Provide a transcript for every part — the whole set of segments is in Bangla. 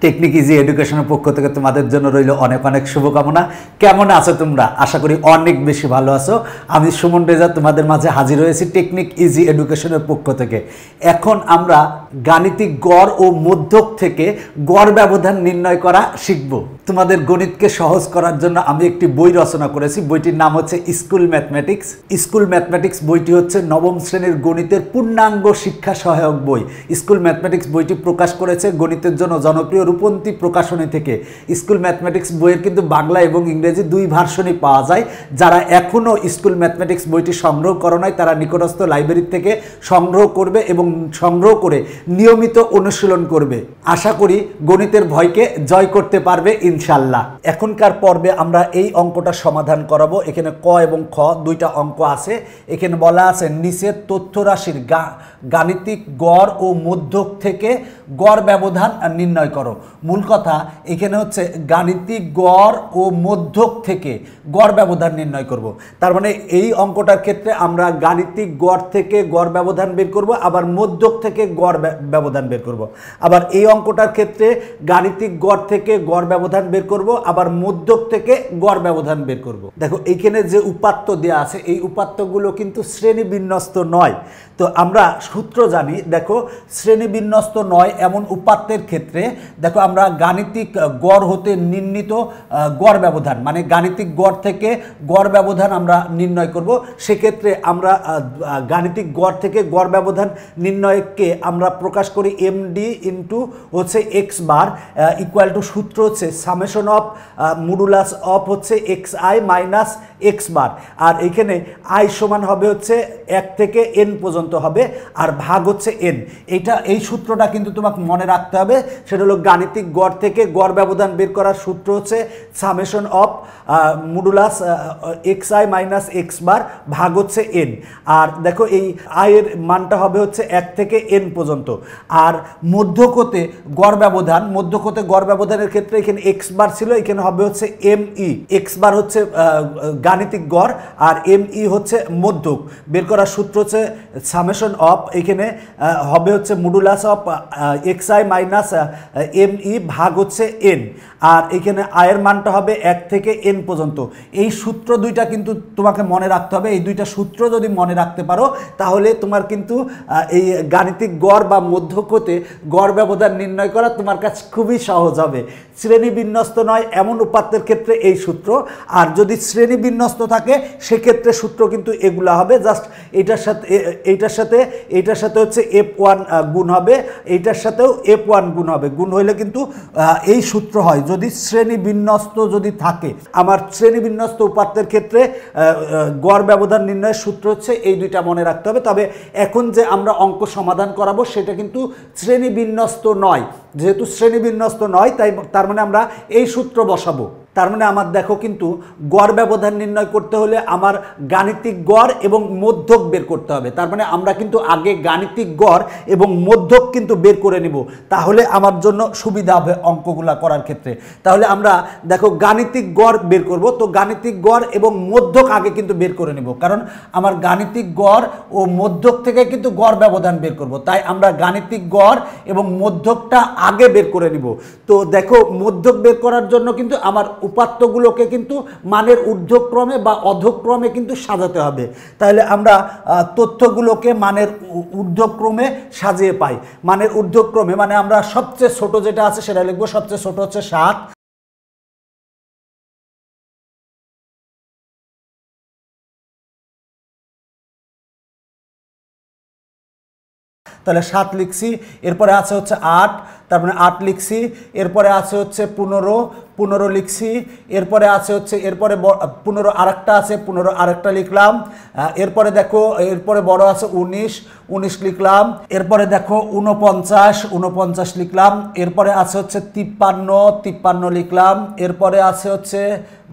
টেকনিক ইজি এডুকেশনের পক্ষ থেকে তোমাদের জন্য রইল অনেক অনেক শুভকামনা। কেমন আছো তোমরা? আশা করি অনেক বেশি ভালো আছো। আমি সুমন রেজা তোমাদের মাঝে হাজির হয়েছি টেকনিক ইজি এডুকেশনের পক্ষ থেকে। এখন আমরা গাণিতিক গড় ও মধ্যক থেকে গড় ব্যবধান নির্ণয় করা শিখব। তোমাদের গণিতকে সহজ করার জন্য আমি একটি বই রচনা করেছি। বইটির নাম হচ্ছে স্কুল ম্যাথমেটিক্স। স্কুল ম্যাথমেটিক্স বইটি হচ্ছে নবম শ্রেণীর গণিতের পূর্ণাঙ্গ শিক্ষা সহায়ক বই। স্কুল ম্যাথমেটিক্স বইটি প্রকাশ করেছে গণিতের জন্য জনপ্রিয় রূপন্তী প্রকাশনী থেকে। স্কুল ম্যাথমেটিক্স বইয়ের কিন্তু বাংলা এবং ইংরেজি দুই ভার্সনই পাওয়া যায়। যারা এখনও স্কুল ম্যাথমেটিক্স বইটি সংগ্রহ করো নাই তারা নিকটস্থ লাইব্রেরি থেকে সংগ্রহ করবে এবং সংগ্রহ করে নিয়মিত অনুশীলন করবে। আশা করি গণিতের ভয়কে জয় করতে পারবে ইনশাল্লাহ। এখনকার পর্বে আমরা এই অঙ্কটা সমাধান করাবো। এখানে ক এবং খ দুইটা অঙ্ক আছে। এখানে বলা আছে নিচের তথ্য রাশির গাণিতিক গড় ও মধ্যক থেকে গড় ব্যবধান নির্ণয় করো। মূল কথা এখানে হচ্ছে গাণিতিক গড় ও মধ্যক থেকে গড় ব্যবধান নির্ণয় করব। তার মানে এই অঙ্কটার ক্ষেত্রে আমরা গাণিতিক গড় থেকে গড় ব্যবধান বের করব, আবার মধ্যক থেকে গড় ব্যবধান বের করব। আবার এই অঙ্কটার ক্ষেত্রে গাণিতিক গড় থেকে গড় ব্যবধান বের করব, আবার মধ্যক থেকে গড় ব্যবধান বের করব। দেখো এইখানে যে উপাত্ত দেওয়া আছে এই উপাত্তগুলো কিন্তু শ্রেণী বিন্যস্ত নয়। তো আমরা সূত্র জানি। দেখো শ্রেণী বিন্যস্ত নয় এমন উপাত্তের ক্ষেত্রে দেখো আমরা গাণিতিক গড় হতে নির্ণীত গড় ব্যবধান মানে গাণিতিক গড় থেকে গড় ব্যবধান আমরা নির্ণয় করব। সেক্ষেত্রে আমরা গাণিতিক গড় থেকে গড় ব্যবধান নির্ণয়কে আমরা প্রকাশ করি এমডি ইন্টু হচ্ছে এক্স বার ইকুয়াল টু সূত্র হচ্ছে সামেশন অফ মডুলাস অফ হচ্ছে এক্স আই মাইনাস এক্স বার। আর এইখানে আই সমান হবে হচ্ছে 1 থেকে n পর্যন্ত হবে আর ভাগ হচ্ছে n। এই সূত্রটা কিন্তু তোমাকে মনে রাখতে হবে। সেটা হলো গাণিতিক গড় থেকে গড় ব্যবধান বের করার সূত্র হচ্ছে summation of modulus x i minus x bar ভাগ হচ্ছে n। আর দেখো এই আই এর মানটা হবে হচ্ছে 1 থেকে n পর্যন্ত। আর মধ্যক হতে গড় ব্যবধানের ক্ষেত্রে এখানে এক্স বার ছিল, এখানে হবে হচ্ছে এমই। এক্স বার হচ্ছে গাণিতিক গড় আর এমই হচ্ছে মধ্যক। বের করার সূত্র হচ্ছে সামেশন অফ এখানে হবে হচ্ছে modulus of x i minus M E ভাগ হচ্ছে n। আর এখানে আয়ের মানটা হবে 1 থেকে n পর্যন্ত। এই সূত্র দুইটা কিন্তু তোমাকে মনে রাখতে হবে। এই দুইটা সূত্র যদি মনে রাখতে পারো তাহলে তোমার কিন্তু এই গাণিতিক গড় বা মধ্যক হতে গড় ব্যবধান নির্ণয় করা তোমার কাছে খুবই সহজ হবে। শ্রেণী বিন্যস্ত নয় এমন উপাত্তের ক্ষেত্রে এই সূত্র, আর যদি শ্রেণী বিন্যস্ত থাকে সেক্ষেত্রে সূত্র কিন্তু এগুলা হবে। জাস্ট এইটার সাথে হচ্ছে f1 গুণ হবে, এইটার সাথেও f1 গুণ হবে। গুণ হইলে কিন্তু এই সূত্র হয় যদি শ্রেণী বিন্যস্ত যদি থাকে। আমার শ্রেণী বিন্যস্ত উপাত্তের ক্ষেত্রে গড় ব্যবধান নির্ণয়ের সূত্র হচ্ছে এই দুইটা মনে রাখতে হবে। তবে এখন যে আমরা অঙ্ক সমাধান করাবো সেটা কিন্তু শ্রেণী বিন্যস্ত নয়। যেহেতু শ্রেণী বিন্যস্ত নয় তার মানে আমরা এই সূত্র বসাবো। তার মানে আমার দেখো কিন্তু গড় ব্যবধান নির্ণয় করতে হলে আমার গাণিতিক গড় এবং মধ্যক বের করতে হবে। তার মানে আমরা কিন্তু আগে গাণিতিক গড় এবং মধ্যক কিন্তু বের করে নিব, তাহলে আমার জন্য সুবিধা হবে অঙ্কগুলা করার ক্ষেত্রে। তাহলে আমরা দেখো গাণিতিক গড় বের করব। তো গাণিতিক গড় এবং মধ্যক আগে কিন্তু বের করে নিব, কারণ আমার গাণিতিক গড় ও মধ্যক থেকে কিন্তু গড় ব্যবধান বের করব। তাই আমরা গাণিতিক গড় এবং মধ্যকটা আগে বের করে নিব। তো দেখো মধ্যক বের করার জন্য কিন্তু আমার উপাত্তগুলোকে কিন্তু মানের ঊর্ধ্বক্রমে বা অধক্রমে কিন্তু সাজাতে হবে। তাহলে আমরা তথ্যগুলোকে মানের ঊর্ধ্বক্রমে সাজিয়ে পাই। মানের ঊর্ধ্বক্রমে মানে আমরা সবচেয়ে ছোট যেটা আছে সেটা লিখবো। সবচেয়ে ছোট হচ্ছে 7। তাহলে 7 লিখছি। এরপরে আছে হচ্ছে 8, তার মানে 8 লিখছি। এরপরে আছে হচ্ছে 15 লিখছি। এরপরে আছে হচ্ছে 15 আরেকটা আছে, 15 আরেকটা লিখলাম। এরপরে দেখো এরপরে বড় আছে 19 লিখলাম। এরপরে দেখো 49 লিখলাম। এরপরে আছে হচ্ছে 53 লিখলাম। এরপরে আছে হচ্ছে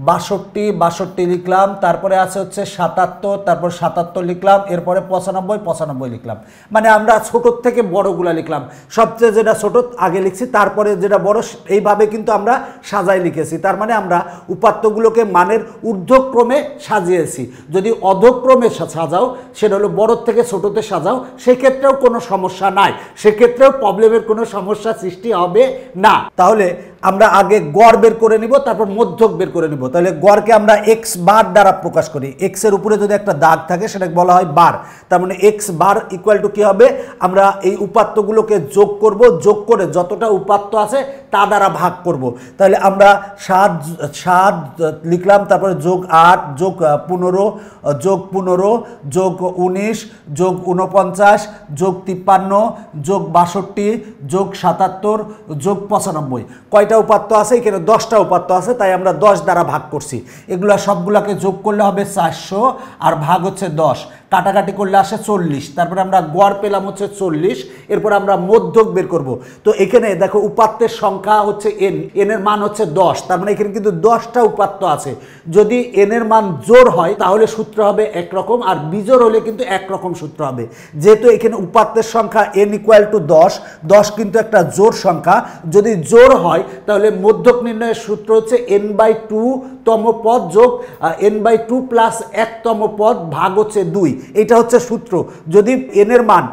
62 লিখলাম। তারপরে আছে হচ্ছে 77, তারপর 77 লিখলাম। এরপরে 95 লিখলাম। মানে আমরা ছোট থেকে বড়গুলা লিখলাম। সবচেয়ে যেটা ছোট আগে লিখছি, তারপরে যেটা বড় এইভাবে কিন্তু আমরা সাজাই লিখেছি। তার মানে আমরা উপাত্তগুলোকে মানের ঊর্ধ্বক্রমে সাজিয়েছি। যদি অধক্রমে সাজাও, সেটা হলো বড় থেকে ছোটতে সাজাও, সেক্ষেত্রেও কোনো সমস্যা নাই, সেক্ষেত্রেও প্রবলেমের কোনো সমস্যা সৃষ্টি হবে না। তাহলে আমরা আগে গড় বের করে নিব, তারপর মধ্যক বের করে নিব। তাহলে গড়কে আমরা এক্স বার দ্বারা প্রকাশ করি। এক্স এর উপরে যদি একটা দাগ থাকে সেটাকে বলা হয় বার। তার মানে এক্স বার ইকুয়াল টু কি হবে, আমরা এই উপাত্তগুলোকে যোগ করব, যোগ করে যতটা উপাত্ত আছে তা দ্বারা ভাগ করব। তাহলে আমরা 7 লিখলাম, তারপরে যোগ 8 যোগ 15 যোগ 15 যোগ 19 যোগ 49 যোগ 53 যোগ 62 যোগ 77 যোগ 95। কয়টা উপাত্ত আছে? এখানে 10টা উপাত্ত আছে, তাই আমরা 10 দ্বারা ভাগ করছি। এগুলা সবগুলাকে যোগ করলে হবে 400 আর ভাগ হচ্ছে 10, কাটাকাটি করলে আসে 40। তারপরে আমরা গড় পেলাম হচ্ছে 40। এরপর আমরা মধ্যক বের করব। তো এখানে দেখো উপাত্তের সংখ্যা হচ্ছে এন, এনের মান হচ্ছে 10। তার মানে এখানে কিন্তু 10টা উপাত্ত আছে। যদি এনের মান জোড় হয় তাহলে সূত্র হবে একরকম, আর বিজোড় হলে কিন্তু একরকম সূত্র হবে। যেহেতু এখানে উপাত্তের সংখ্যা n ইকুয়াল টু 10, 10 কিন্তু একটা জোড় সংখ্যা, যদি জোড় হয় তাহলে মধ্যক নির্ণয়ের সূত্র হচ্ছে n/2 তম পদ যোগ n/2 প্লাস 1তম পদ ভাগ হচ্ছে 2। এটা হচ্ছে সূত্র। যদি n এর মান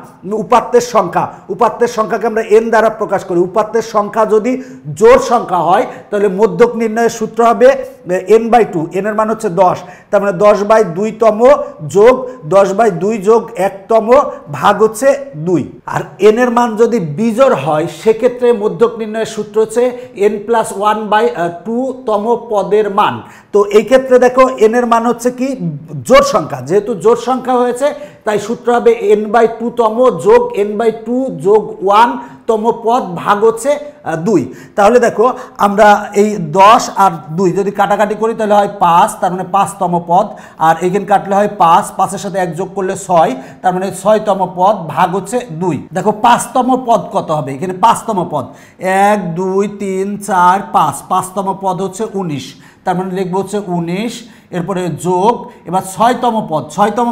উপাত্তের সংখ্যাকে আমরা n দ্বারা প্রকাশ করি, উপাত্তের সংখ্যা যদি জোড় সংখ্যা হয় তাহলে মধ্যক নির্ণয়ের সূত্র হবে n/2, n এর মান হচ্ছে 10। তার মানে 10/2 তম যোগ 10/2 যোগ 1তম ভাগ হচ্ছে 2। আর n এর মান যদি বিজোড় হয় সেক্ষেত্রে মধ্যক নির্ণয়ের সূত্র হচ্ছে n+1/2 তম পদের মান। তো এই ক্ষেত্রে দেখো n এর মান হচ্ছে কি জোড় সংখ্যা, যেহেতু জোড় সংখ্যা হয়েছে তাই সূত্র হবে n/2 তম যোগ n/2 যোগ 1 তম পদ ভাগ হচ্ছে 2। তাহলে দেখো আমরা এই 10 আর 2 যদি কাটাকাটি করি তাহলে হয় 5, তার মানে 5তম পদ। আর এখানে কাটলে হয় 5, 5-এর সাথে 1 যোগ করলে 6, তার মানে 6তম পদ ভাগ হচ্ছে 2। দেখো 5তম পদ কত হবে? এখানে 5তম পদ 1 2 3 4 5, 5তম পদ হচ্ছে 19। তার মানে লিখবো হচ্ছে 19। এরপরে যোগ, এবার 6তম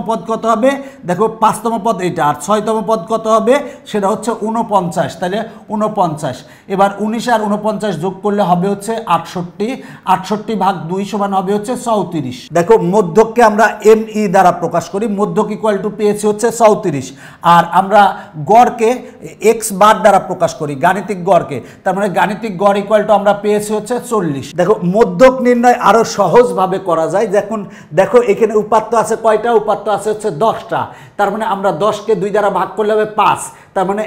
পদ কত হবে? দেখো 5তম পদ এটা, আর 6তম পদ কত হবে? সেটা হচ্ছে 49। তাহলে 49। এবার 19 আর 49 যোগ করলে হবে হচ্ছে 68। 68 ভাগ 2 সমান হবে হচ্ছে 34। দেখো মধ্যককে আমরা ME দ্বারা প্রকাশ করি। মধ্যক ইকুয়াল টু পেয়েছি হচ্ছে 34। আর আমরা গড়কে x বার দ্বারা প্রকাশ করি, গাণিতিক গড়কে। তার মানে গাণিতিক গড় ইকুয়াল টু আমরা পেয়েছি হচ্ছে 40। দেখো মধ্যক নির্ণয় আরো সহজভাবে করা যায়। যখন দেখো এখানে উপাত্ত আছে কয়টা? উপাত্ত আছে হচ্ছে 10টা। তার মানে আমরা 10কে 2 দ্বারা ভাগ করলে হবে 5। তার মানে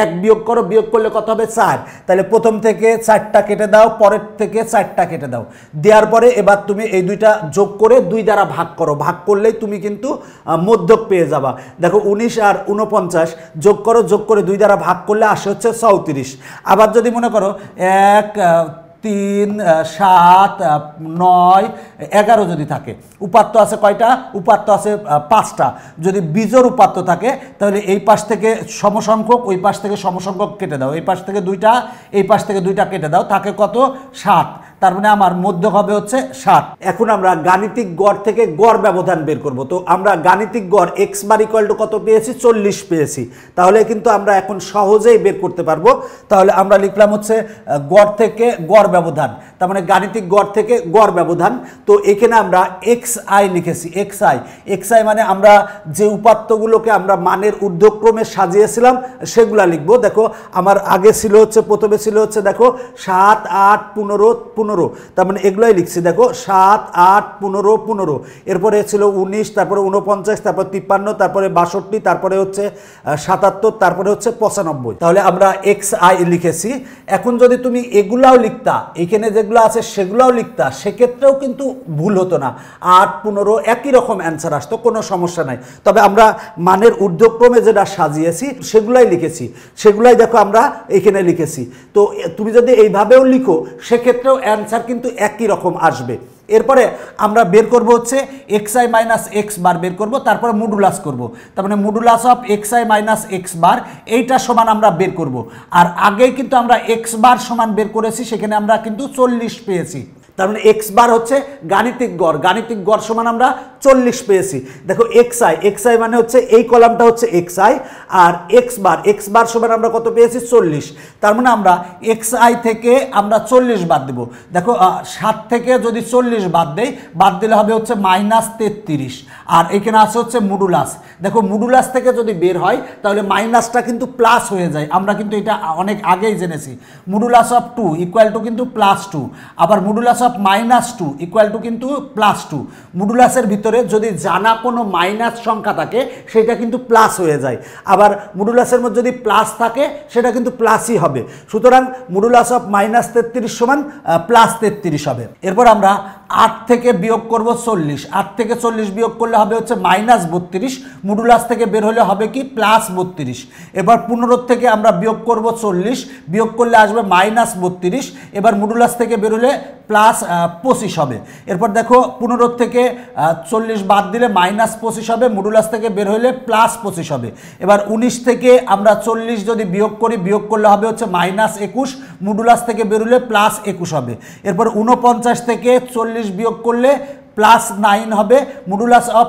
1 বিয়োগ করো, বিয়োগ করলে কত হবে? 4। তাহলে প্রথম থেকে 4টা কেটে দাও, পরের থেকে 4টা কেটে দাও। দেওয়ার পরে এবার তুমি এই 2টা যোগ করে 2 দ্বারা ভাগ করো, ভাগ করলেই তুমি কিন্তু মধ্যক পেয়ে যাবা। দেখো 19 আর 49 যোগ করো, যোগ করে 2 দ্বারা ভাগ করলে আসে হচ্ছে 34। আবার যদি মনে করো 1 3 7 9 11 যদি থাকে, উপাত্ত আছে কয়টা? উপাত্ত আছে 5টা। যদি বিজোড় উপাত্ত থাকে তাহলে এই পাশ থেকে সমসংখ্যক, ওই পাশ থেকে সমসংখ্যক কেটে দাও, এই পাশ থেকে 2টা, এই পাশ থেকে 2টা কেটে দাও, থাকে কত? 7। তার মানে আমার মধ্যক হবে হচ্ছে 7। এখন আমরা গাণিতিক গড় থেকে গড় ব্যবধান বের করব। তো আমরা গাণিতিক গড় x বার ইকুয়াল টু কত পেয়েছি? 40 পেয়েছি। তাহলে কিন্তু আমরা এখন সহজেই বের করতে পারবো। তাহলে আমরা লিখলাম হচ্ছে গড় থেকে গড় ব্যবধান, তার মানে গাণিতিক গড় থেকে গড় ব্যবধান। তো এখানে আমরা xi লিখেছি। xi মানে আমরা যে উপাত্তগুলোকে আমরা মানের ঊর্ধ্বক্রমে সাজিয়েছিলাম সেগুলা লিখবো। দেখো আমার আগে ছিল হচ্ছে, প্রথমে ছিল হচ্ছে দেখো 7 8 15 15, তার মানে এগুলোই লিখছি। দেখো 7 8 15 15, এরপরে ছিল 19, তারপরে 49, তারপর 53, তারপরে 62, তারপরে হচ্ছে 77, তারপরে হচ্ছে 95। তাহলে আমরা xi লিখেছি। এখন যদি তুমি এগুলাও লিখতা, এখানে যেগুলো আছে সেগুলোও লিখতা, সেক্ষেত্রেও কিন্তু ভুল হতো না। 8 15 একই রকম অ্যান্সার আসতো, কোনো সমস্যা নাই। তবে আমরা মানের ঊর্ধ্বক্রমে যেটা সাজিয়েছি সেগুলাই লিখেছি, সেগুলাই দেখো আমরা এখানে লিখেছি। তো তুমি যদি এইভাবেও লিখো সেক্ষেত্রেও অ্যান্সার কিন্তু একই রকম আসবে। এরপরে আমরা বের করব হচ্ছে xi মাইনাস এক্স বার বের করব, তারপরে মডুলাস করব। তার মানে modulus of xi minus x bar, এইটা সমান আমরা বের করব। আর আগেই কিন্তু আমরা এক্স বার সমান বের করেছি, সেখানে আমরা কিন্তু 40 পেয়েছি। তার মানে এক্স বার হচ্ছে গাণিতিক গড় সমান আমরা 40 পেয়েছি। দেখো এক্স আই মানে হচ্ছে এই কলামটা হচ্ছে x I, R x bar সমান আমরা কত পেয়েছি 40। তার মানে আমরা এক্স আই থেকে আমরা 40 বাদ দেব। দেখো 7 থেকে যদি 40 বাদ দিলে হবে হচ্ছে -33, আর এখানে আছে হচ্ছে মডুলাস। দেখো মডুলাস থেকে যদি বের হয় তাহলে মাইনাসটা কিন্তু প্লাস হয়ে যায়, আমরা কিন্তু এটা অনেক আগেই জেনেছি। মডুলাস অফ 2 ইকুয়াল টু কিন্তু +2, আবার মডুলাস অফ -2 ইকুয়াল টু কিন্তু +2। মডুলাসের ভিতরে যদি জানা কোনো মাইনাস সংখ্যা থাকে সেটা কিন্তু প্লাস হয়ে যায়, আবার মডুলাসের মধ্যে যদি প্লাস থাকে সেটা কিন্তু প্লাসই হবে। সুতরাং মডুলাস অফ -33 সমান +33 হবে। এরপর আমরা 8 থেকে বিয়োগ করব 40, 8 থেকে 40 বিয়োগ করলে হবে হচ্ছে -32, মডুলাস থেকে বের হলে হবে কি +32। এবার 15 থেকে আমরা বিয়োগ করব 40, বিয়োগ করলে আসবে -32, এবার মডুলাস থেকে বের হলে +25 হবে। এরপর দেখো 15 থেকে 40 বাদ দিলে -25 হবে, মডুলাস থেকে বের হলে +25 হবে। এবার 19 থেকে আমরা 40 যদি বিয়োগ করি, বিয়োগ করলে হবে হচ্ছে -21, মডুলাস থেকে বের হলে +21 হবে। এরপর 49 থেকে 40 বিয়োগ করলে +9 হবে, মডুলাস অফ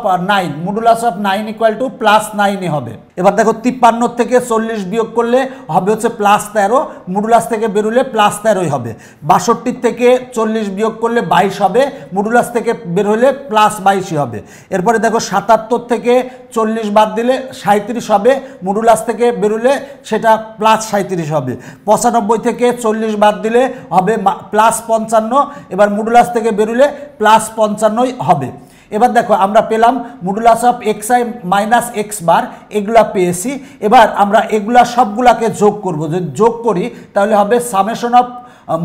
9 ইকুয়াল টু +9 হবে। এবার দেখো 53 থেকে 40 বিয়োগ করলে হবে হচ্ছে +13, মডুলাস থেকে বেরোলে +13 হবে। 62 থেকে 40 বিয়োগ করলে 22 হবে, মডুলাস থেকে বের হলে +22 হবে। এরপরে দেখো 77 থেকে 40 বাদ দিলে 37 হবে, মডুলাস থেকে বেরোলে সেটা +37 হবে। 95 থেকে 40 বাদ দিলে হবে +55, এবার মডুলাস থেকে বেরোলে +55 হবে। এবার দেখো আমরা পেলাম modulus of x i minus x bar, এগুলা পেয়েছি। এবার আমরা এগুলা সবগুলাকে যোগ করব, যদি যোগ করি তাহলে হবে সামেশন অফ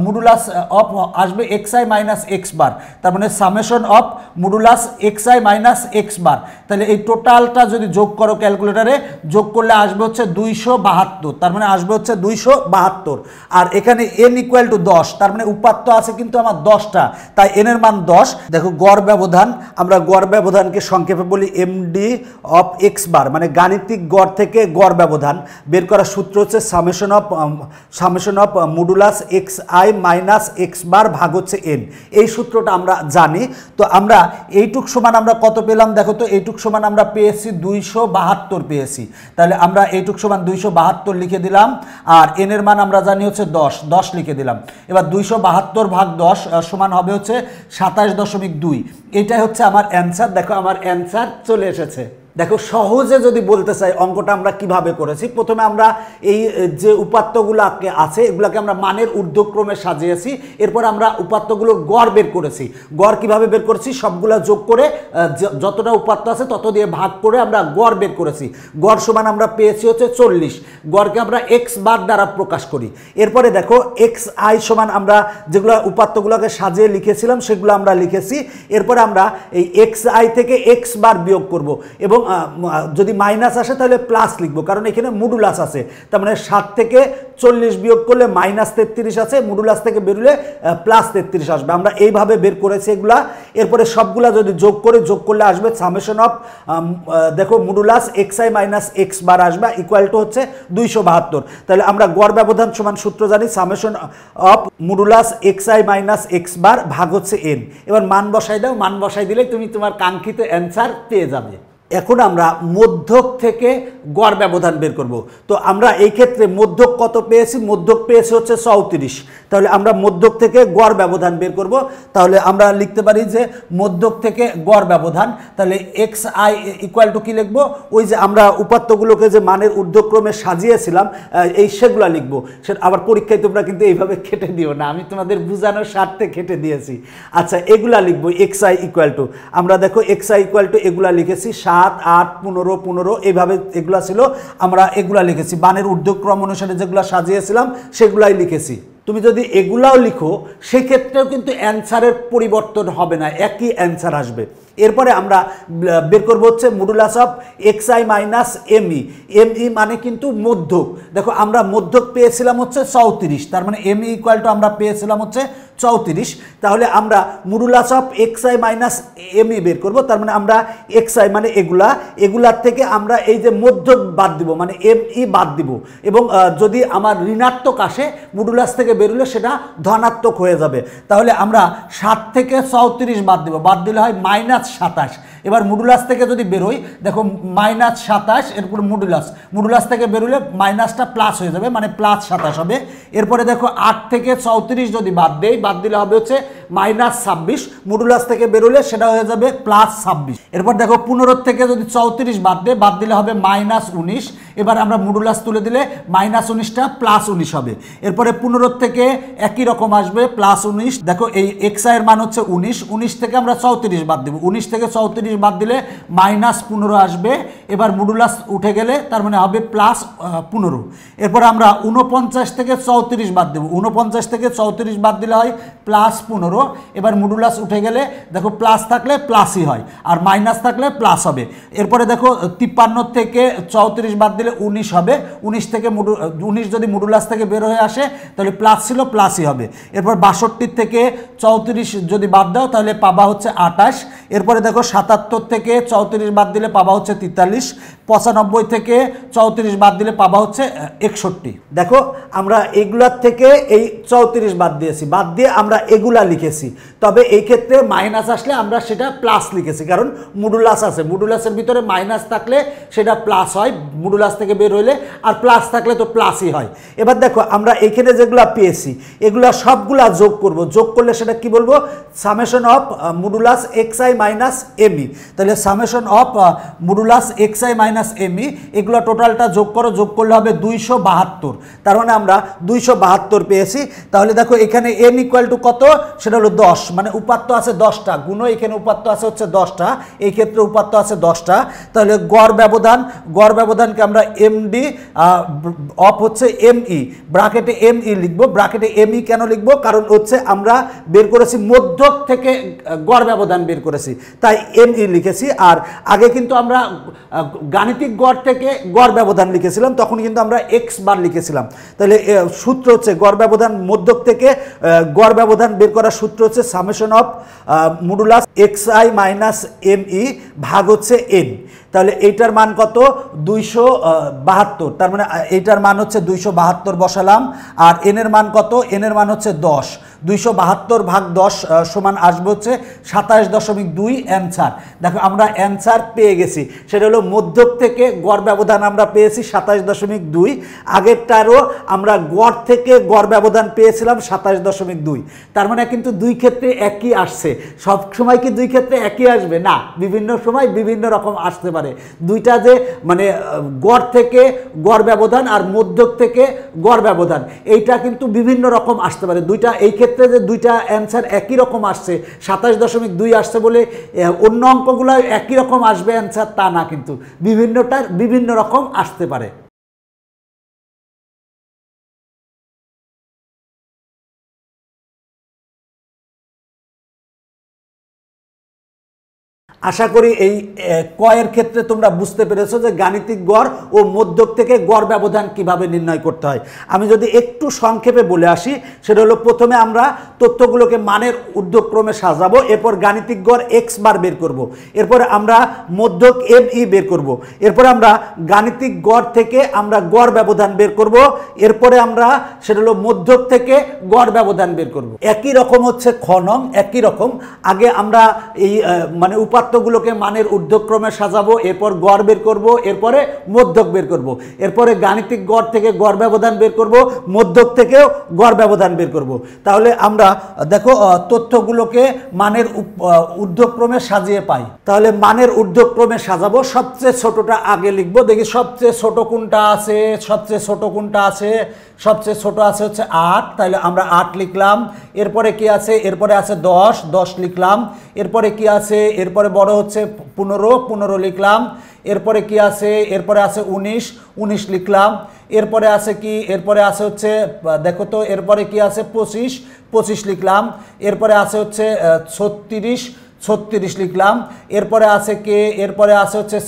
মডুলাস অফ আসবে x i minus x bar, তার মানে summation of modulus x i minus x bar. তাহলে এই টোটালটা যদি যোগ করো ক্যালকুলেটারে, যোগ করলে আসবে হচ্ছে 272, তার মানে আসবে হচ্ছে 272। আর এখানে n ইকুয়াল টু 10, তার মানে উপাত্ত আছে কিন্তু আমার 10টা, তাই n এর মান 10। দেখো গড় ব্যবধান, আমরা গড় ব্যবধানকে সংক্ষেপে বলি এমডি অফ এক্স বার, মানে গাণিতিক গড় থেকে গড় ব্যবধান বের করার সূত্র হচ্ছে summation of modulus x i minus x bar ভাগ হচ্ছে এন। এই সূত্রটা আমরা জানি। তো আমরা এইটুক সমান আমরা কত পেলাম দেখো তো, এইটুক সমান আমরা পেয়েছি 272 পেয়েছি। তাহলে আমরা এইটুক সমান 272 লিখে দিলাম, আর এন এর মান আমরা জানি হচ্ছে 10 লিখে দিলাম। এবার 272 ভাগ 10 সমান হবে হচ্ছে 27.2। এটাই হচ্ছে আমার অ্যান্সার। দেখো আমার অ্যান্সার চলে এসেছে। দেখো সহজে যদি বলতে চাই অঙ্কটা আমরা কিভাবে করেছি, প্রথমে আমরা এই যে উপাত্তগুলোকে আছে এগুলোকে আমরা মানের ঊর্ধ্বক্রমে সাজিয়েছি, এরপর আমরা উপাত্তগুলোর গড় বের করেছি। গড় কিভাবে বের করেছি, সবগুলো যোগ করে যতটা উপাত্ত আছে তত দিয়ে ভাগ করে আমরা গড় বের করেছি। গড় সমান আমরা পেয়েছি হচ্ছে 40, গড়কে আমরা এক্স বার দ্বারা প্রকাশ করি। এরপরে দেখো এক্স আই সমান আমরা যেগুলো উপাত্তগুলোকে সাজিয়ে লিখেছিলাম সেগুলো আমরা লিখেছি। এরপরে আমরা এই এক্স আই থেকে এক্স বার বিয়োগ করব, এবং যদি মাইনাস আসে তাহলে প্লাস লিখবো, কারণ এখানে মডুলাস আছে। তার মানে 7 থেকে 40 বিয়োগ করলে -33 আছে, মডুলাস থেকে বেরোলে +33 আসবে। আমরা এইভাবে বের করেছি এগুলা। এরপরে সবগুলা যদি যোগ করলে আসবে সামেশন অফ দেখো modulus x i minus x bar আসবে ইকুয়াল টু হচ্ছে 272। তাহলে আমরা গড় ব্যবধান সমান সূত্র জানি, summation of modulus x i minus x bar ভাগ হচ্ছে এন। এবার মান বসাই দাও, মান বসাই দিলে তুমি তোমার কাঙ্ক্ষিত অ্যান্সার পেয়ে যাবে। এখন আমরা মধ্যক থেকে গড় ব্যবধান বের করব। তো আমরা এই ক্ষেত্রে মধ্যক কত পেয়েছি, মধ্যক পেয়েছি হচ্ছে 34। তাহলে আমরা মধ্যক থেকে গড় ব্যবধান বের করব। তাহলে আমরা লিখতে পারি যে মধ্যক থেকে গড় ব্যবধান, তাহলে এক্স আই ইকুয়াল টু কী লিখবো, ওই যে আমরা উপাত্তগুলোকে যে মানের ঊর্ধ্বক্রমে সাজিয়েছিলাম সেগুলো লিখবো। সেটা আবার পরীক্ষায় তোমরা কিন্তু এইভাবে কেটে দিও না, আমি তোমাদের বোঝানোর স্বার্থে কেটে দিয়েছি। আচ্ছা এগুলা লিখবো এক্স আই ইকুয়াল টু, আমরা দেখো এক্স আই ইকুয়াল টু এগুলা লিখেছি 7, 8, 15, এইভাবে এগুলা ছিল, আমরা এগুলা লিখেছি। বানের ঊর্ধ্বক্রম অনুসারে যেগুলো সাজিয়েছিলাম সেগুলাই লিখেছি। তুমি যদি এগুলাও লিখো সেক্ষেত্রেও কিন্তু অ্যান্সারের পরিবর্তন হবে না, একই অ্যান্সার আসবে। এরপরে আমরা বের করবো হচ্ছে modulus of x i minus M E. M E মানে কিন্তু মধ্যক। দেখো আমরা মধ্যক পেয়েছিলাম হচ্ছে 34, তার মানে এমই ইকুয়াল টু আমরা পেয়েছিলাম হচ্ছে 34। তাহলে আমরা modulus of x i minus M E বের করবো, তার মানে আমরা এক্স আই মানে এগুলার থেকে আমরা এই যে মধ্যক বাদ দিব, মানে এমই বাদ দিব। এবং যদি আমার ঋণাত্মক আসে মডুলাস থেকে থেকে বেরোলে সেটা ধনাত্মক হয়ে যাবে। তাহলে আমরা 7 থেকে 34 বাদ দেব, বাদ দিলে হয় -27। এবার মডুলাস থেকে যদি বেরোই, দেখো -27, এরপর মডুলাস থেকে বেরোলে মাইনাসটা প্লাস হয়ে যাবে, মানে +27 হবে। এরপরে দেখো 8 থেকে 34 যদি বাদ দেই, বাদ দিলে হবে হচ্ছে -26, মডুলাস থেকে বেরোলে সেটা হয়ে যাবে +26। এরপর দেখো 15 থেকে যদি 34 বাদ দিলে হবে -19। এবার আমরা মডুলাস তুলে দিলে -19টা +19 হবে। এরপরে 15 থেকে একই রকম আসবে +19। দেখো এই xi এর মান হচ্ছে 19 থেকে আমরা 34 বাদ দেব, 19 থেকে 34 বাদ দিলে -15 আসবে। এবার মডুলাস উঠে গেলে তার মানে হবে +15। এরপর আমরা 49 থেকে 34 বাদ দেব, 49 থেকে 34 বাদ দিলে হয় +15। এবার মডুলাস উঠে গেলে দেখো প্লাস থাকলে প্লাসই হয়, আর মাইনাস থাকলে প্লাস হবে। এরপরে দেখো 53 থেকে 34 বাদ দিলে 19 হবে, 19 থেকে 19 যদি মডুলাস থেকে বের হয়ে আসে তাহলে প্লাস ছিল প্লাসই হবে। এরপর 62 থেকে 34 যদি বাদ দাও তাহলে পাবা হচ্ছে 28। এরপরে দেখো 77 থেকে 34 বাদ দিলে পাবা হচ্ছে 43, 95 থেকে 34 বাদ দিলে পাবা হচ্ছে 61। দেখো আমরা এগুলার থেকে এই 34 বাদ দিয়েছি, বাদ দিয়ে আমরা এগুলা লিখেছি। তবে এই ক্ষেত্রে মাইনাস আসলে আমরা সেটা প্লাস লিখেছি, কারণ মডুলাস আছে, মডুলাসের ভিতরে মাইনাস থাকলে সেটা প্লাস হয় মডুলাস থেকে বের হইলে, আর প্লাস থাকলে তো প্লাসই হয়। এবার দেখো আমরা এখানে যেগুলা পেয়েছি এগুলা সবগুলা যোগ করব, যোগ করলে সেটা কি বলবো, summation of modulus xi minus ME. তাহলে summation of modulus xi minus ME, এগুলো টোটালটা যোগ করো, যোগ করলে হবে 272। তার মানে আমরা 272 পেয়েছি। তাহলে দেখো এখানে n ইকুয়াল টু কত, সেটা হলো 10, মানে উপাত্ত আছে 10টা, গুণ এখানে উপাত্ত আছে হচ্ছে 10টা, এই ক্ষেত্রে উপাত্ত আছে 10টা। তাহলে গড় ব্যবধানকে আমরা এমডি অফ হচ্ছে এমই, ব্র্যাকেটে এমই লিখবো। ব্র্যাকেটে এমই কেন লিখবো, কারণ হচ্ছে আমরা বের করেছি মধ্যক থেকে গড় ব্যবধান বের করেছি, তাই এমই লিখেছি। আর আগে কিন্তু আমরা গাণিতিক গড় থেকে গড় ব্যবধান লিখেছিলাম, তখন কিন্তু আমরা এক্স বার লিখেছিলাম। তাহলে সূত্র হচ্ছে গড় ব্যবধান, মধ্যক থেকে গড় ব্যবধান বের করার সূত্র হচ্ছে summation of modulus xi minus M E ভাগ হচ্ছে এন। তাহলে এইটার মান কত, 272। তার মানে এইটার মান হচ্ছে 272 বসালাম। আর এন এর মান কত, এন এর মান হচ্ছে 10। 272 ভাগ 10 সমান আসবে হচ্ছে 27.2 অ্যান্সার। দেখো আমরা অ্যান্সার পেয়ে গেছি, সেটা হলো মধ্যক থেকে গড় ব্যবধান আমরা পেয়েছি 27.2। আগেরটারও আমরা গড় থেকে গড় ব্যবধান পেয়েছিলাম 27.2। তার মানে কিন্তু দুই ক্ষেত্রে একই আসছে। সব সময় কি দুই ক্ষেত্রে একই আসবে না, বিভিন্ন সময় বিভিন্ন রকম আসতে পারে। দুইটা যে মানে গড় থেকে গড় ব্যবধান আর মধ্যক থেকে গড় ব্যবধান, এইটা কিন্তু বিভিন্ন রকম আসতে পারে। দুইটা এই ক্ষেত্রে যে দুইটা অ্যান্সার একই রকম আসছে, 27.2 আসছে বলে অন্য অঙ্কগুলো একই রকম আসবে অ্যান্সার তা না, কিন্তু বিভিন্নটার বিভিন্ন রকম আসতে পারে। আশা করি এই কয়ের ক্ষেত্রে তোমরা বুঝতে পেরেছো যে গাণিতিক গড় ও মধ্যক থেকে গড় ব্যবধান কিভাবে নির্ণয় করতে হয়। আমি যদি একটু সংক্ষেপে বলে আসি, সেটা হলো প্রথমে আমরা তথ্যগুলোকে মানের ঊর্ধ্বক্রমে সাজাবো, এরপর গাণিতিক গড় এক্স বার বের করব, এরপরে আমরা মধ্যক এম ই বের করব, এরপরে আমরা গাণিতিক গড় থেকে আমরা গড় ব্যবধান বের করব, এরপরে আমরা সেটা হলো মধ্যক থেকে গড় ব্যবধান বের করব। একই রকম হচ্ছে খ নং, একই রকম। আগে আমরা এই মানে উপাত্তগুলোকে মানের ঊর্ধ্বক্রমে সাজাবো, এরপর গড় বের করব, এরপরে মধ্যক বের করব, এরপরে গাণিতিক গড় থেকে গড় ব্যবধান বের করব, মধ্যক থেকেও গড় ব্যবধান বের করব। তাহলে আমরা দেখো তথ্যগুলোকে মানের ঊর্ধ্বক্রমে সাজিয়ে পাই। তাহলে মানের ঊর্ধ্বক্রমে সাজাবো, সবচেয়ে ছোটটা আগে লিখবো। দেখি সবচেয়ে ছোট কোনটা আছে, সবচেয়ে ছোট কোনটা আছে, সবচেয়ে ছোট আছে হচ্ছে 8, তাহলে আমরা 8 লিখলাম। এরপরে কি আছে, এরপরে আছে 10 লিখলাম। এরপরে কি আছে, এরপরে বড় হচ্ছে 15 লিখলাম। এরপরে কি আছে, এরপরে আছে 19 লিখলাম। এরপরে আছে কি, এরপরে আছে হচ্ছে দেখো তো, এরপরে কি আছে 25 লিখলাম। এরপরে আছে হচ্ছে 36 লিখলাম। এরপরে আছে কে, এরপরে আছে হচ্ছে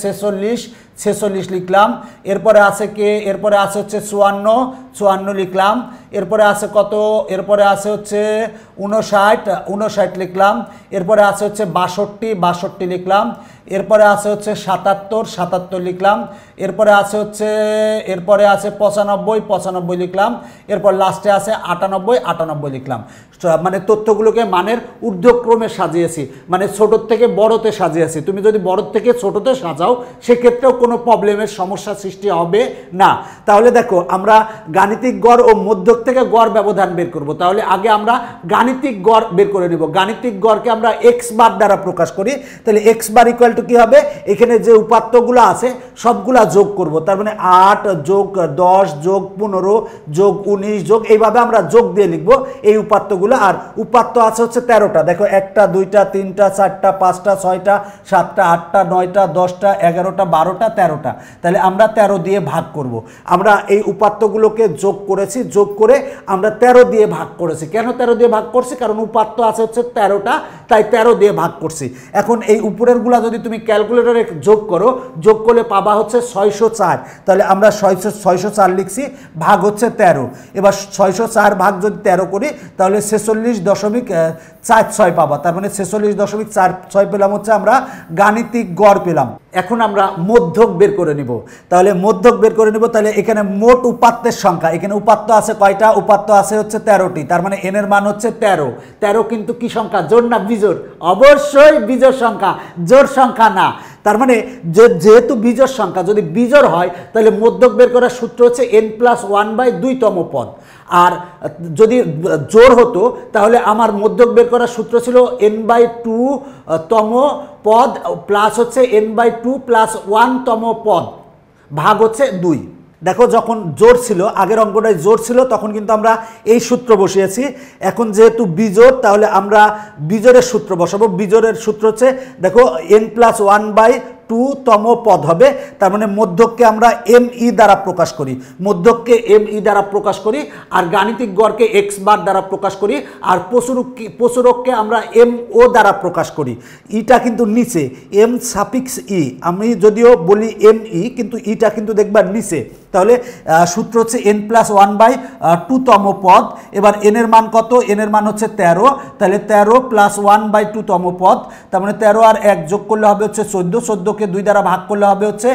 46 লিখলাম। এরপরে আছে কে, এরপরে আছে হচ্ছে 54, 54 লিখলাম। এরপরে আছে কত, এরপরে আছে হচ্ছে 59, 59 লিখলাম। এরপরে আছে হচ্ছে 62, 62 লিখলাম। এরপরে আছে হচ্ছে 77, 77 লিখলাম। এরপরে আছে হচ্ছে 95, 95 লিখলাম। এরপর লাস্টে আছে 98, 98 লিখলাম। মানে তথ্যগুলোকে মানের ঊর্ধ্বক্রমে সাজিয়েছি, মানে ছোটোর থেকে বড়তে সাজিয়েছি। তুমি যদি বড়োর থেকে ছোটোতে সাজাও সেক্ষেত্রেও কোনো প্রবলেমের সমস্যা সৃষ্টি হবে না। তাহলে দেখো আমরা গাণিতিক গড় ও মধ্যক থেকে গড় ব্যবধান বের করব। তাহলে আগে আমরা গাণিতিক গড় বের করে নেব। গাণিতিক গড়কে আমরা এক্স বার দ্বারা প্রকাশ করি। তাহলে এক্স বার ইকুয়াল টু কী হবে, এখানে যে উপাত্তগুলো আছে সবগুলা যোগ করব। তার মানে 8 যোগ 10 যোগ 15 যোগ 19 যোগ, এইভাবে আমরা যোগ দিয়ে লিখব এই উপাত্তগুলো। আর উপাত্ত আছে হচ্ছে 13টা। দেখো 1টা 2টা 3টা 4টা 5টা 6টা 7টা 8টা 9টা 10টা 11টা 12টা 13টা। তাহলে আমরা 13 দিয়ে ভাগ করব। আমরা এই উপাত্তগুলোকে যোগ করেছি, যোগ করে আমরা 13 দিয়ে ভাগ করেছি। কেন 13 দিয়ে ভাগ করছি, কারণ উপাত্ত আছে হচ্ছে 13টা, তাই 13 দিয়ে ভাগ করছি। এখন এই উপরেরগুলা যদি তুমি ক্যালকুলেটরে যোগ করো, যোগ করলে পাবা হচ্ছে 604। তাহলে আমরা 604 লিখছি, ভাগ হচ্ছে 13। এবার 604 ভাগ যদি 13 করি তাহলে 46.46 পাবা। তার মানে 46.46 পেলাম হচ্ছে আমরা গাণিতিক গড় পেলাম। এখন আমরা মধ্যক বের করে নিব। তাহলে মধ্যক বের করে নিব। তাহলে এখানে মোট উপাত্তের সংখ্যা, এখানে উপাত্ত আছে কয়টা, উপাত্ত আছে হচ্ছে 13টি। তার মানে এন এর মান হচ্ছে 13। 13 কিন্তু কি সংখ্যা, জোড় না বিজোড়? অবশ্যই বিজোড় সংখ্যা, জোড় সংখ্যা না। তার মানে যেহেতু বিজোড় সংখ্যা, যদি বিজোড় হয় তাহলে মধ্যক বের করার সূত্র হচ্ছে n+1/2তম পদ। আর যদি জোড় হতো তাহলে আমার মধ্যক বের করার সূত্র ছিল n/2তম পদ প্লাস হচ্ছে n/2 + 1তম পদ ভাগ হচ্ছে 2। দেখো যখন জোড় ছিল, আগের অঙ্কটায় জোড় ছিল, তখন কিন্তু আমরা এই সূত্র বসিয়েছি। এখন যেহেতু বিজোড়, তাহলে আমরা বিজোড়ের সূত্র বসাবো। বিজোড়ের সূত্র হচ্ছে দেখো n+1/2তম পদ হবে। তার মানে মধ্যককে আমরা এমই দ্বারা প্রকাশ করি, মধ্যককে এমই দ্বারা প্রকাশ করি, আর গাণিতিক গড়কে এক্স বার দ্বারা প্রকাশ করি, আর প্রচুরককে আমরা এমও দ্বারা প্রকাশ করি। ইটা কিন্তু নিচে, এম সাফিক্স ই, আমি যদিও বলি এমই কিন্তু ইটা কিন্তু দেখবা নিচে। তাহলে সূত্র হচ্ছে n+1/2তম পদ। এবার এন এর মান কত, এন এর মান হচ্ছে 13। তাহলে 13 + 1/2তম পদ, তার মানে 13 আর 1 যোগ করলে হবে হচ্ছে 14, 14কে 2 দ্বারা ভাগ করলে হবে হচ্ছে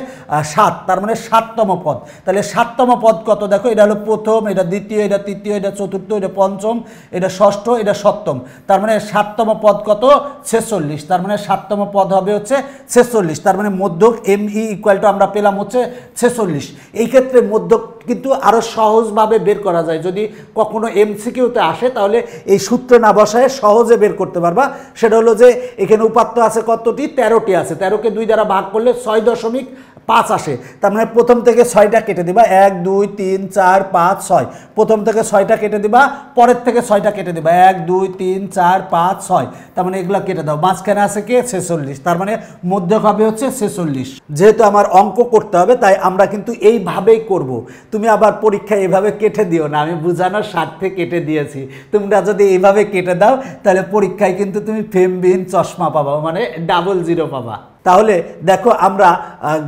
7, তার মানে 7তম পদ। তাহলে 7তম পদ কত, দেখো এটা হলো প্রথম, এটা দ্বিতীয়, এটা তৃতীয়, এটা চতুর্থ, এটা পঞ্চম, এটা ষষ্ঠ, এটা সপ্তম। তার মানে 7তম পদ কত, 46। তার মানে 7তম পদ হবে হচ্ছে 46। তার মানে মধ্যক এমই ইকুয়াল টু আমরা পেলাম হচ্ছে 46। এই ক্ষেত্রে মধ্যক কিন্তু আরো সহজভাবে বের করা যায়। যদি কখনো এমসিকিউতে আসে তাহলে এই সূত্র না বসায় সহজে বের করতে পারবা। সেটা হলো যে এখানে উপাত্ত আছে কতটি, 13টি আছে। 13কে 2 দ্বারা ভাগ করলে 6.5 আসে। তার মানে প্রথম থেকে 6টা কেটে দিবা, 1 2 3 4 5 6। প্রথম থেকে 6টা কেটে দিবা, পরের থেকে 6টা কেটে দিবা, 1 2 3 4 5 6। তার মানে এগুলা কেটে দাও, মাঝখানে আছে কে, 46। তার মানে মধ্যক হবে হচ্ছে 46। যেহেতু আমার অঙ্ক করতে হবে তাই আমরা কিন্তু এইভাবেই করব। তুমি আবার পরীক্ষায় এইভাবে কেটে দিও না, আমি বোঝানোর স্বার্থে কেটে দিয়েছি। তোমরা যদি এইভাবে কেটে দাও তাহলে পরীক্ষায় কিন্তু তুমি ফেমবিহীন চশমা পাবা, মানে ডাবল 0 পাবা। তাহলে দেখো আমরা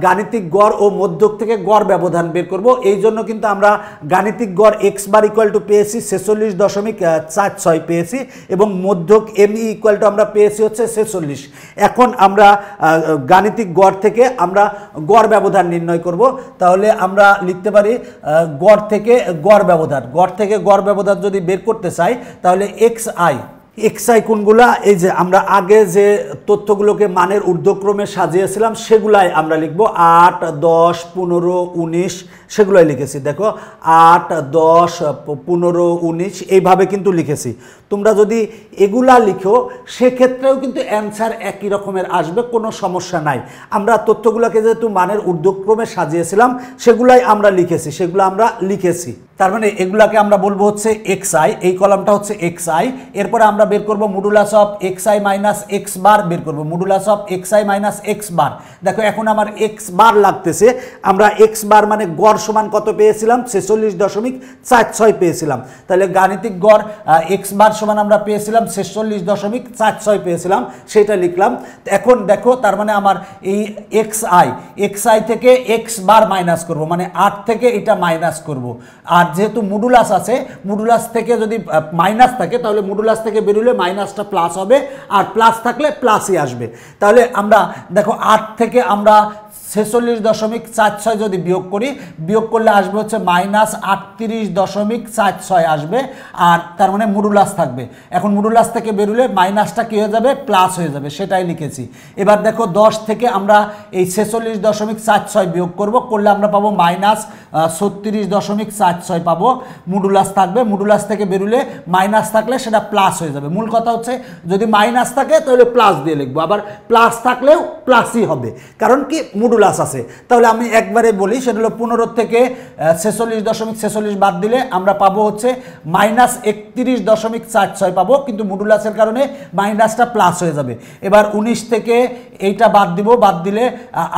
গাণিতিক গড় ও মধ্যক থেকে গড় ব্যবধান বের করব। এই জন্য কিন্তু আমরা গাণিতিক গড় এক্স বার ইকুয়াল টু পেয়েছি 46.46 পেয়েছি, এবং মধ্যক এমই ইকুয়াল টু আমরা পেয়েছি হচ্ছে 46। এখন আমরা গাণিতিক গড় থেকে আমরা গড় ব্যবধান নির্ণয় করব। তাহলে আমরা লিখতে পারি গড় থেকে গড় ব্যবধান, গড় থেকে গড় ব্যবধান যদি বের করতে চাই তাহলে এক্সআই কোনগুলা, এই যে আমরা আগে যে তথ্যগুলোকে মানের ঊর্ধ্বক্রমে সাজিয়েছিলাম সেগুলাই আমরা লিখব। 8 10 15 19 সেগুলাই লিখেছি। দেখো 8 10 15 19 এইভাবে কিন্তু লিখেছি। তোমরা যদি এগুলা লিখো সেক্ষেত্রেও কিন্তু অ্যান্সার একই রকমের আসবে, কোনো সমস্যা নাই। আমরা তথ্যগুলোকে যেহেতু মানের ঊর্ধ্বক্রমে সাজিয়েছিলাম সেগুলাই আমরা লিখেছি, সেগুলো আমরা লিখেছি। তার মানে এগুলাকে আমরা বলবো হচ্ছে এক্স আই, এই কলামটা হচ্ছে এক্স আই। এরপরে আমরা বের করব modulus of x i minus x bar বের করব, modulus of x i minus x bar. দেখো এখন আমার এক্স বার লাগতেছে, আমরা এক্স বার মানে গড় সমান কত পেয়েছিলাম, 46.46 পেয়েছিলাম। তাহলে গাণিতিক গড় এক্স বার সমান আমরা পেয়েছিলাম 46.46 পেয়েছিলাম, সেটা লিখলাম। এখন দেখো তার মানে আমার এই এক্স আই থেকে এক্স বার মাইনাস করব, মানে 8 থেকে এটা মাইনাস করব। আর যেহেতু মডুলাস আছে, মডুলাস থেকে যদি মাইনাস থাকে তাহলে মডুলাস থেকে বেরোলে মাইনাসটা প্লাস হবে, আর প্লাস থাকলে প্লাসই আসবে। তাহলে আমরা দেখো 8 থেকে আমরা 46.46 যদি বিয়োগ করি, বিয়োগ করলে আসবে হচ্ছে মাইনাস 38.46 আসবে, আর তার মানে মডুলাস থাকবে। এখন মডুলাস থেকে বেরোলে মাইনাসটা কী হয়ে যাবে, প্লাস হয়ে যাবে, সেটাই লিখেছি। এবার দেখো 10 থেকে আমরা এই 46.46 বিয়োগ করব, করলে আমরা পাবো মাইনাস 36.46 পাবো, মডুলাস থাকবে। মডুলাস থেকে বেরোলে মাইনাস থাকলে সেটা প্লাস হয়ে যাবে। মূল কথা হচ্ছে যদি মাইনাস থাকে তাহলে প্লাস দিয়ে লিখবো, আবার প্লাস থাকলেও প্লাসই হবে, কারণ কি মডুলাস আছে। তাহলে আমি একবারে বলি, সেটা হলো 15 থেকে 46.46 বাদ দিলে আমরা পাবো হচ্ছে মাইনাস 31.46 পাবো, কিন্তু মডুলাসের কারণে মাইনাসটা প্লাস হয়ে যাবে। এবার 19 থেকে এইটা বাদ দিব, বাদ দিলে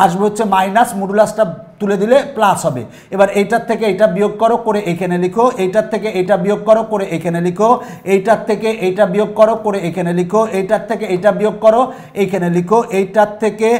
আসবে হচ্ছে মাইনাস, মডুলাসটা তুলে দিলে প্লাস হবে। এবার এইটার থেকে এইটা বিয়োগ করো, করে এখানে লিখো, এইটার থেকে এইটা বিয়োগ করো, করে এখানে লিখো, এইটার থেকে এইটা বিয়োগ করো, করে এখানে লিখো, এইটার থেকে এইটা বিয়োগ করো, এইখানে লিখো, এইটার থেকে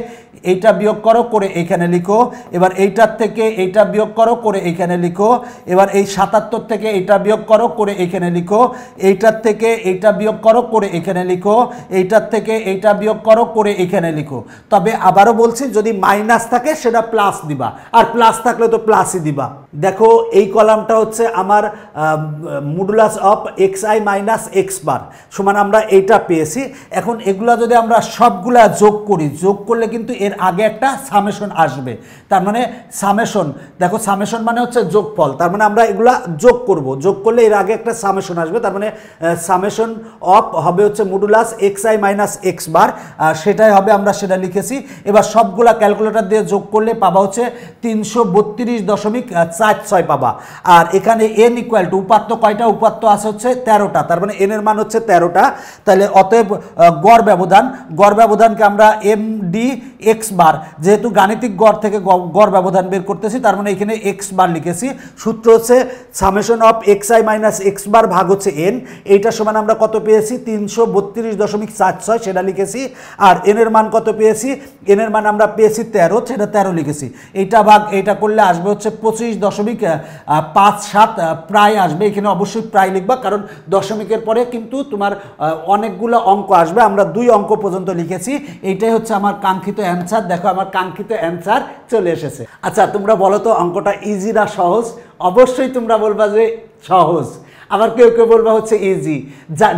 এইটা বিয়োগ করো, করে এইখানে লিখো। এবার এইটার থেকে এইটা বিয়োগ করো, করে এইখানে লিখো। এবার এই 77 থেকে এইটা বিয়োগ করো, করে এইখানে লিখো। এইটার থেকে এইটা বিয়োগ করো, করে এখানে লিখো। এইটার থেকে এইটা বিয়োগ করো, করে এখানে লিখো। তবে আবারও বলছি, যদি মাইনাস থাকে সেটা প্লাস দিবা, আর প্লাস থাকলে তো প্লাসই দিবা। দেখো এই কলামটা হচ্ছে আমার modulus of x i minus x bar সমান আমরা এইটা পেয়েছি। এখন এগুলা যদি আমরা সবগুলা যোগ করি, যোগ করলে কিন্তু এর আগে একটা সামেশন আসবে। তার মানে সামেশন, দেখো সামেশন মানে হচ্ছে যোগফল, তার মানে আমরা এগুলা যোগ করব, যোগ করলে এর আগে একটা সামেশন আসবে। তার মানে সামেশন অফ হবে হচ্ছে modulus x i minus x bar, সেটাই হবে, আমরা সেটা লিখেছি। এবার সবগুলা ক্যালকুলেটর দিয়ে যোগ করলে পাবা হচ্ছে 332.46 পাবা। আর এখানে এন ইকুয়াল টু উপাত্ত কয়টা, উপাত্ত আছে হচ্ছে 13টা, তার মানে এন এর মান হচ্ছে 13টা। তাহলে অতএব গড় ব্যবধানকে আমরা এম ডি এক্স বার, যেহেতু গাণিতিক গড় থেকে গড় ব্যবধান বের করতেছি, তার মানে এখানে এক্স বার লিখেছি। সূত্র হচ্ছে summation of x i minus x bar ভাগ হচ্ছে এন, এইটা সমান আমরা কত পেয়েছি 332.46 সেটা লিখেছি। আর এন এর মান কত পেয়েছি, এন এর মান আমরা পেয়েছি 13, সেটা 13 লিখেছি। এইটা ভাগ এইটা করলে আসবে হচ্ছে 25.57 প্রায় আসবে। এখানে অবশ্যই প্রায় লিখবা, কারণ দশমিকের পরে কিন্তু তোমার অনেকগুলো অঙ্ক আসবে, আমরা 2 অঙ্ক পর্যন্ত লিখেছি। এইটাই হচ্ছে আমার কাঙ্ক্ষিত অ্যান্সার। দেখো আমার কাঙ্ক্ষিত অ্যান্সার চলে এসেছে। আচ্ছা তোমরা বলো তো অঙ্কটা ইজি না সহজ? অবশ্যই তোমরা বলবা যে সহজ, আবার কেউ কেউ বলবা হচ্ছে ইজি।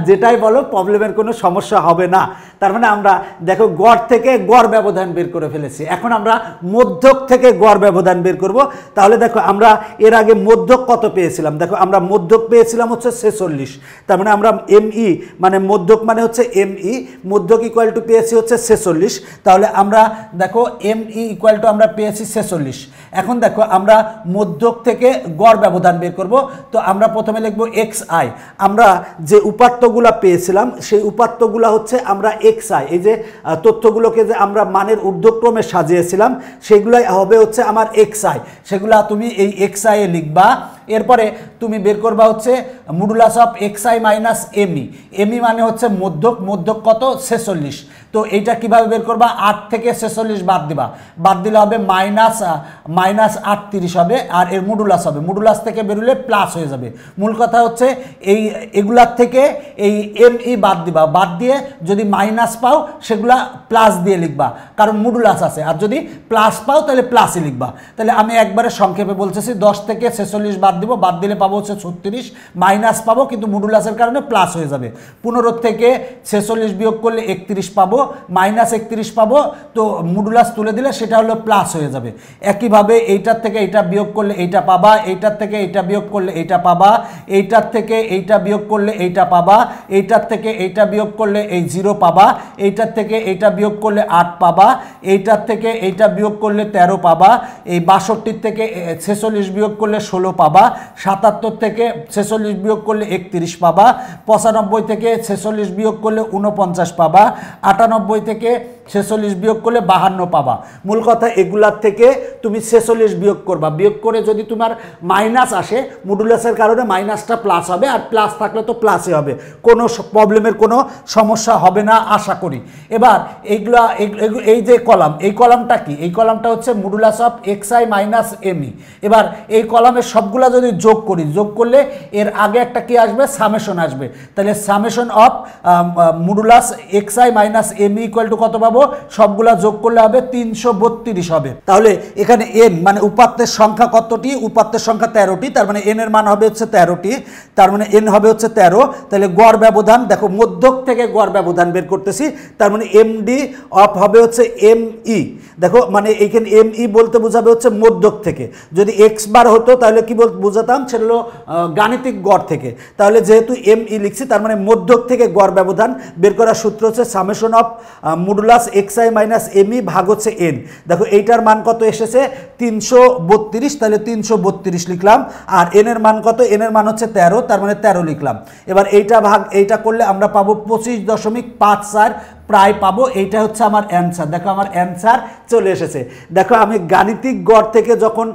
যেটাই বলো প্রবলেমের কোনো সমস্যা হবে না। তার মানে আমরা দেখো গড় থেকে গড় ব্যবধান বের করে ফেলেছি, এখন আমরা মধ্যক থেকে গড় ব্যবধান বের করব। তাহলে দেখো আমরা এর আগে মধ্যক কত পেয়েছিলাম, দেখো আমরা মধ্যক পেয়েছিলাম হচ্ছে 46, তার মানে আমরা এমই মানে মধ্যক মানে হচ্ছে এমই, মধ্যক ইকুয়াল টু পেয়েছি হচ্ছে 46। তাহলে আমরা দেখো এমই ইকুয়াল টু আমরা পেয়েছি 46। এখন দেখো আমরা মধ্যক থেকে গড় ব্যবধান বের করব। তো আমরা প্রথমে লিখব এক্স আই, আমরা যে উপাত্তগুলো পেয়েছিলাম সেই উপাত্তগুলো হচ্ছে আমরা এক্স আই, এই যে তথ্যগুলোকে যে আমরা মানের ঊর্ধ্বক্রমে সাজিয়েছিলাম সেগুলাই হবে হচ্ছে আমার এক্স আই, সেগুলা তুমি এই এক্স আই এ লিখবা। এরপরে তুমি বের করবা হচ্ছে modulus of x i minus M E, M E মানে হচ্ছে মধ্যক, মধ্যক কত 46। তো এইটা কিভাবে বের করবা, 8 থেকে 46 বাদ দিবা, বাদ দিলে হবে মাইনাস 38 হবে, আর এর মডুলাস হবে, মডুলাস থেকে বেরোলে প্লাস হয়ে যাবে। মূল কথা হচ্ছে এগুলার থেকে এই এমই বাদ দিবা, বাদ দিয়ে যদি মাইনাস পাও সেগুলা প্লাস দিয়ে লিখবা, কারণ মডুলাস আছে, আর যদি প্লাস পাও তাহলে প্লাসই লিখবা। তাহলে আমি একবারে সংক্ষেপে বলতেছি, 10 থেকে 46 বাদ দিব, বাদ দিলে পাবো হচ্ছে 36, মাইনাস পাবো কিন্তু মডুলাসের কারণে প্লাস হয়ে যাবে। 15 থেকে 46 বিয়োগ করলে 31 পাবো, মাইনাস 31 পাবো, তো মডুলাস তুলে দিলে সেটা হলো প্লাস হয়ে যাবে। একইভাবে এইটার থেকে এইটা বিয়োগ করলে এইটা পাবা, এইটার থেকে এইটা বিয়োগ করলে এইটা পাবা, এইটার থেকে এইটা বিয়োগ করলে এইটা পাবা, এইটার থেকে এইটা বিয়োগ করলে এই 0 পাবা, এইটার থেকে এইটা বিয়োগ করলে 8 পাবা, এইটার থেকে এইটা বিয়োগ করলে 13 পাবা, এই 62 থেকে 46 বিয়োগ করলে 16 পাবা, 77 থেকে 46 বিয়োগ করলে 31 পাবা, 95 থেকে 46 বিয়োগ করলে 49 পাবা, 98 থেকে 46 বিয়োগ করলে 52 পাবা। মূল কথা এগুলার থেকে তুমি 46 বিয়োগ করবা, বিয়োগ করে যদি তোমার মাইনাস আসে মডুলাসের কারণে মাইনাসটা প্লাস হবে, আর প্লাস থাকলে তো প্লাসই হবে, কোনো প্রবলেমের কোনো সমস্যা হবে না আশা করি। এবার এইগুলা এই যে কলাম, এই কলামটা কি? এই কলামটা হচ্ছে modulus of xi minus mi। এবার এই কলামের সবগুলা যদি যোগ করি, যোগ করলে এর আগে একটা কি আসবে? সামেশন আসবে। তাহলে summation of modulus xi minus mi equal to কত পাবো? সবগুলা যোগ করলে হবে 332 হবে। তাহলে এখানে n মানে উপাত্তের সংখ্যা কতটি? উপাত্তের সংখ্যা 13টি, তার মানে n এর মান হবে হচ্ছে 13টি, তার মানে n হবে হচ্ছে 13। তাহলে গড় ব্যবধান দেখো, মধ্যক থেকে গড় ব্যবধান বের করতেছি, তার মানে md অফ হবে হচ্ছে mi। দেখো মানে এইখানে mi বলতে বোঝাবে হচ্ছে মধ্যক থেকে। যদি x বার হতো তাহলে কি বোঝাতাম? সেটা হলো গাণিতিক গড় থেকে। তাহলে যেহেতু mi লিখছি, তার মানে মধ্যক থেকে গড় ব্যবধান বের করার সূত্র হচ্ছে summation of modulus xi minus mi ভাগ হচ্ছে n। দেখো এইটার মান কত এসেছে? 332, তাহলে 332 লিখলাম। আর n এর মান কত? n এর মান হচ্ছে 13, তার মানে 13 লিখলাম। এবার এইটা ভাগ এইটা করলে আমরা পাবো 25.54 প্রায় পাবো। এইটা হচ্ছে আমার অ্যান্সার। দেখো আমার অ্যান্সার চলে এসেছে। দেখো আমি গাণিতিক গড় থেকে যখন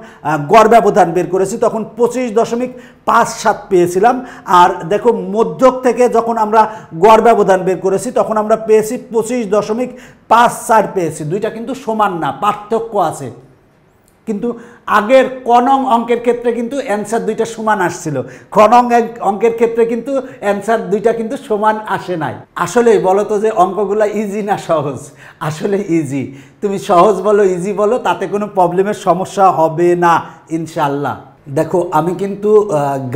গড় ব্যবধান বের করেছি তখন 25.57 পেয়েছিলাম, আর দেখো মধ্যক থেকে যখন আমরা গড় ব্যবধান বের করেছি তখন আমরা পেয়েছি 25.54 পেয়েছি। দুইটা কিন্তু সমান না, পার্থক্য আছে। কিন্তু আগের ক নং অঙ্কের ক্ষেত্রে কিন্তু অ্যান্সার দুইটা সমান আসছিল, খ নং অঙ্কের ক্ষেত্রে কিন্তু অ্যান্সার দুইটা কিন্তু সমান আসে নাই। আসলেই বলো তো যে অঙ্কগুলো ইজি না সহজ? আসলে ইজি। তুমি সহজ বলো ইজি বলো, তাতে কোনো প্রবলেমের সমস্যা হবে না ইনশাআল্লাহ। দেখো আমি কিন্তু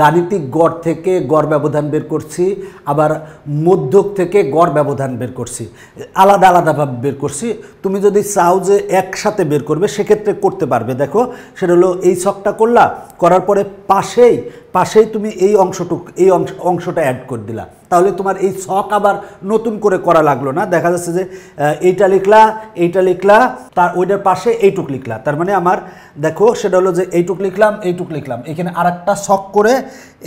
গাণিতিক গড় থেকে গড় ব্যবধান বের করছি, আবার মধ্যক থেকে গড় ব্যবধান বের করছি, আলাদা আলাদাভাবে বের করছি। তুমি যদি চাও যে একসাথে বের করবে সেক্ষেত্রে করতে পারবে। দেখো সেটা হলো এই ছকটা করলা, করার পরে পাশেই তুমি এই অংশটা অ্যাড করে দিলা, তাহলে তোমার এই ছক আবার নতুন করে করা লাগলো না। দেখা যাচ্ছে যে এইটা লিখলা, তার ওইটার পাশে এইটুক লিখলা, তার মানে আমার দেখো সেটা হলো যে এইটুক লিখলাম, এখানে আর একটা ছক করে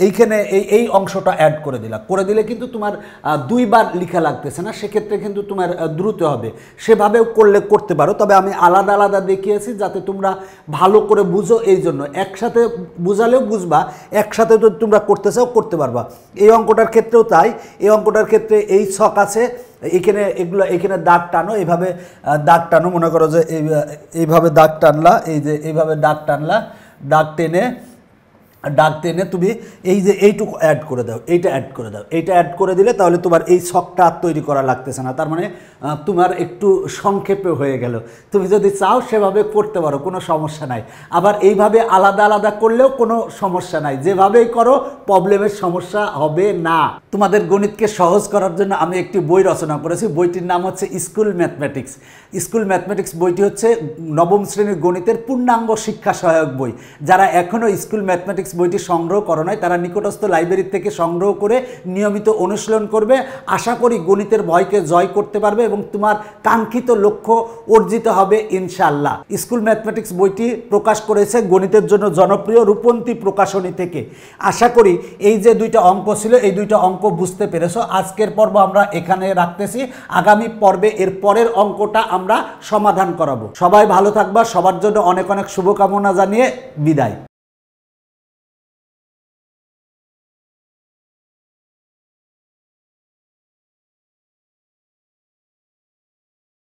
এইখানে এই অংশটা অ্যাড করে দিলে কিন্তু তোমার দুইবার লিখা লাগতেছে না, সেক্ষেত্রে কিন্তু তোমার দ্রুত হবে। সেভাবেও করতে পারো, তবে আমি আলাদা আলাদা দেখিয়েছি যাতে তোমরা ভালো করে বুঝো। এই জন্য একসাথে বুঝালেও বুঝবা, একসাথে তো তোমরা করতে চাও করতে পারবা। এই অঙ্কটার ক্ষেত্রেও তাই। এই অঙ্কটার ক্ষেত্রে এই ছক আছে, এখানে দাগ টানো, এইভাবে দাগ টানো। মনে করো যে এইভাবে দাগ টানলা, এই যে এইভাবে দাগ টানলা, দাগ টেনে তুমি এই যে এইটুকু অ্যাড করে দাও, এইটা অ্যাড করে দিলে তাহলে তোমার এই ছকটা আর তৈরি করা লাগতেছে না। তার মানে তোমার একটু সংক্ষেপে হয়ে গেল। তুমি যদি চাও সেভাবে করতে পারো, কোনো সমস্যা নাই। আবার এইভাবে আলাদা আলাদা করলেও কোনো সমস্যা নাই, যেভাবেই করো প্রবলেমের সমস্যা হবে না। তোমাদের গণিতকে সহজ করার জন্য আমি একটি বই রচনা করেছি, বইটির নাম হচ্ছে স্কুল ম্যাথমেটিক্স। বইটি হচ্ছে নবম শ্রেণীর গণিতের পূর্ণাঙ্গ শিক্ষা সহায়ক বই। যারা এখনও স্কুল ম্যাথমেটিক্স বইটি সংগ্রহ করো নাই তারা নিকটস্থ লাইব্রেরি থেকে সংগ্রহ করে নিয়মিত অনুশীলন করবে। আশা করি গণিতের ভয়কে জয় করতে পারবে এবং তোমার কাঙ্ক্ষিত লক্ষ্য অর্জিত হবে ইনশাআল্লাহ। স্কুল ম্যাথমেটিক্স বইটি প্রকাশ করেছে গণিতের জন্য জনপ্রিয় রূপন্তী প্রকাশনী থেকে। আশা করি এই যে দুইটা অঙ্ক ছিল, এই দুইটা অঙ্ক বুঝতে পেরেছো। আজকের পর্ব আমরা এখানে রাখতেছি, আগামী পর্বে এর পরের অঙ্কটা আমরা সমাধান করাবো। সবাই ভালো থাকবা, সবার জন্য অনেক অনেক শুভকামনা জানিয়ে বিদায়।